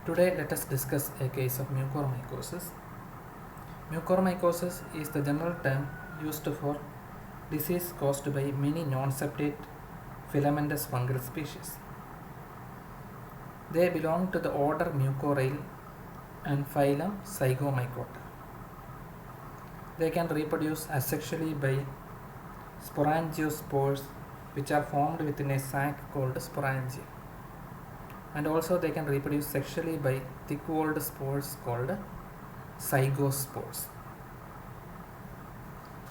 Today let us discuss a case of mucormycosis. Mucormycosis is the general term used for disease caused by many non-septate filamentous fungal species. They belong to the order Mucorale and phylum Zygomycota. They can reproduce asexually by sporangiospores, which are formed within a sac called sporangia. And also they can reproduce sexually by thick-walled spores called zygospores.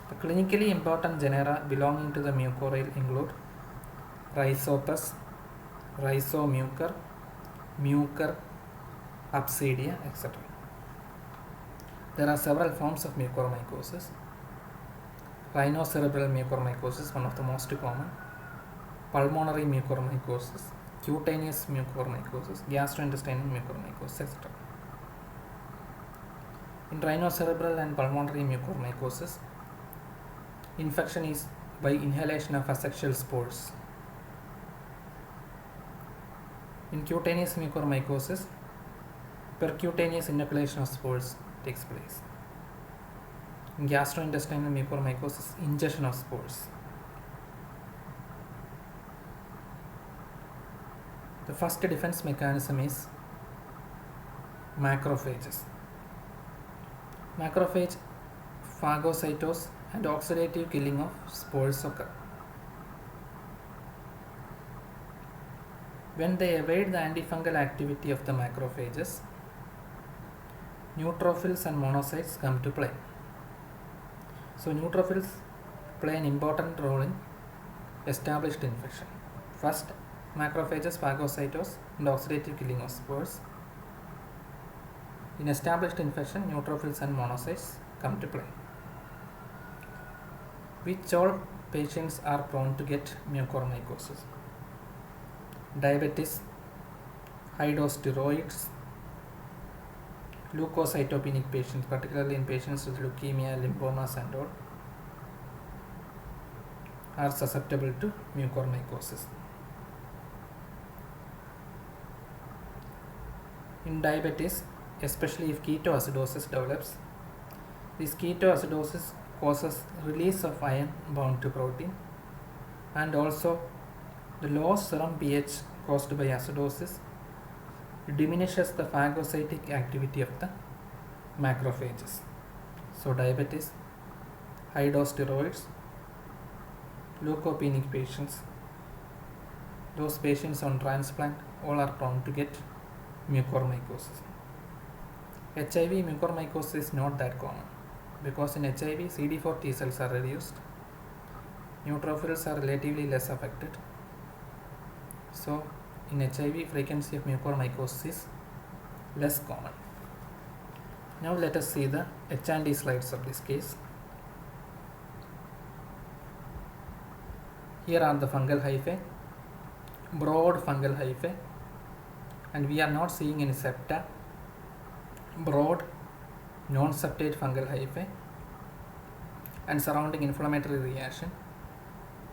The clinically important genera belonging to the Mucorale include Rhizopus, Rhizomucor, Mucor, Upsidia, etc. There are several forms of mucormycosis. Rhinocerebral mucormycosis, one of the most common. Pulmonary mucormycosis, cutaneous mucormycosis, gastrointestinal mucormycosis, etc. In rhinocerebral and pulmonary mucormycosis, infection is by inhalation of asexual spores. In cutaneous mucormycosis, percutaneous inoculation of spores takes place. In gastrointestinal mucormycosis, ingestion of spores. The first defense mechanism is macrophages. Macrophage phagocytose and oxidative killing of spores occur. When they evade the antifungal activity of the macrophages, neutrophils and monocytes come to play. So neutrophils play an important role in established infection. First, macrophages phagocytose and oxidative killing of spores. In established infection, neutrophils and monocytes come to play. Which all patients are prone to get mucormycosis? Diabetes, high dose steroids, leukocytopenic patients, particularly in patients with leukemia, lymphomas and all, are susceptible to mucormycosis. In diabetes, especially if ketoacidosis develops, this ketoacidosis causes release of iron bound to protein, and also the low serum pH caused by acidosis diminishes the phagocytic activity of the macrophages. So diabetes, high dose steroids, leukopenic patients, those patients on transplant, all are prone to get mucormycosis. HIV mucormycosis is not that common because in HIV CD4 T cells are reduced, neutrophils are relatively less affected. So in HIV frequency of mucormycosis is less common. Now let us see the H&E slides of this case. Here are the fungal hyphae, broad fungal hyphae, and we are not seeing any septa. Broad non-septate fungal hyphae and surrounding inflammatory reaction.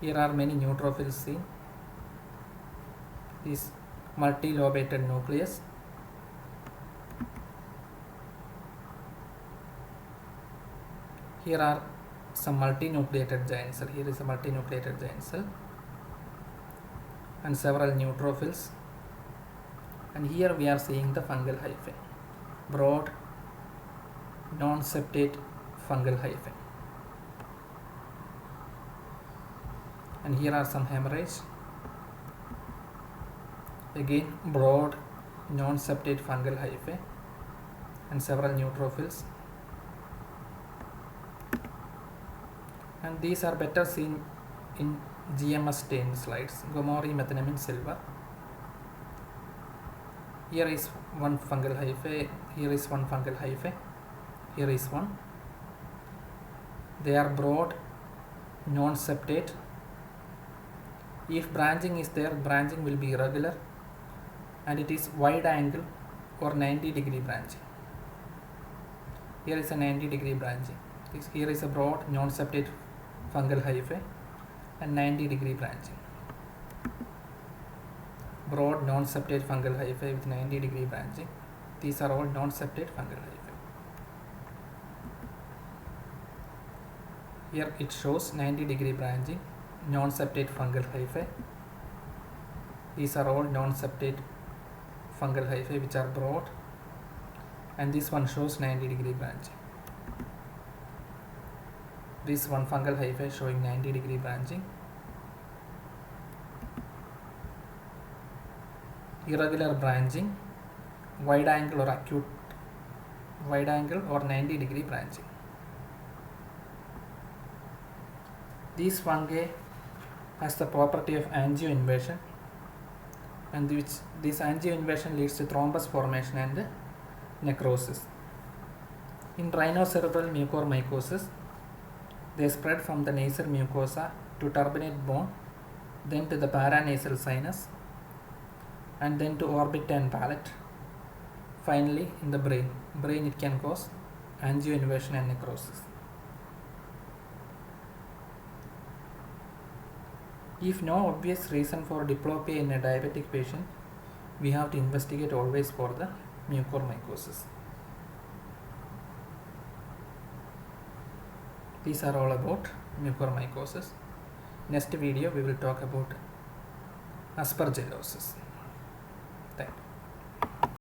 Here are many neutrophils seen. This multilobated nucleus. Here are some multinucleated giant cell. Here is a multinucleated giant cell and several neutrophils. And here we are seeing the fungal hyphae, broad non-septate fungal hyphae. And here are some hemorrhage. Again broad non-septate fungal hyphae and several neutrophils. And these are better seen in GMS stained slides, Gomori methylamine silver. Here is one fungal hyphae, here is one fungal hyphae, here is one. They are broad, non-septate. If branching is there, branching will be irregular and it is wide angle or 90-degree branching. Here is a 90-degree branching. Here is a broad, non-septate fungal hyphae and 90-degree branching. Broad non-septate fungal hyphae with 90-degree branching. These are all non-septate fungal hyphae. Here it shows 90-degree branching, non-septate fungal hyphae. These are all non-septate fungal hyphae which are broad, and this one shows 90-degree branching. This one fungal hyphae showing 90-degree branching. Irregular branching, wide angle or acute wide angle or 90-degree branching. These fungi has the property of angioinvasion, and which this angioinvasion leads to thrombus formation and necrosis. In rhinocerebral mucormycosis, they spread from the nasal mucosa to turbinate bone, then to the paranasal sinus, and then to orbit and palate. Finally, in the brain it can cause angioinvasion and necrosis. If no obvious reason for diplopia in a diabetic patient, we have to investigate always for the mucormycosis. These are all about mucormycosis. Next video we will talk about aspergillosis.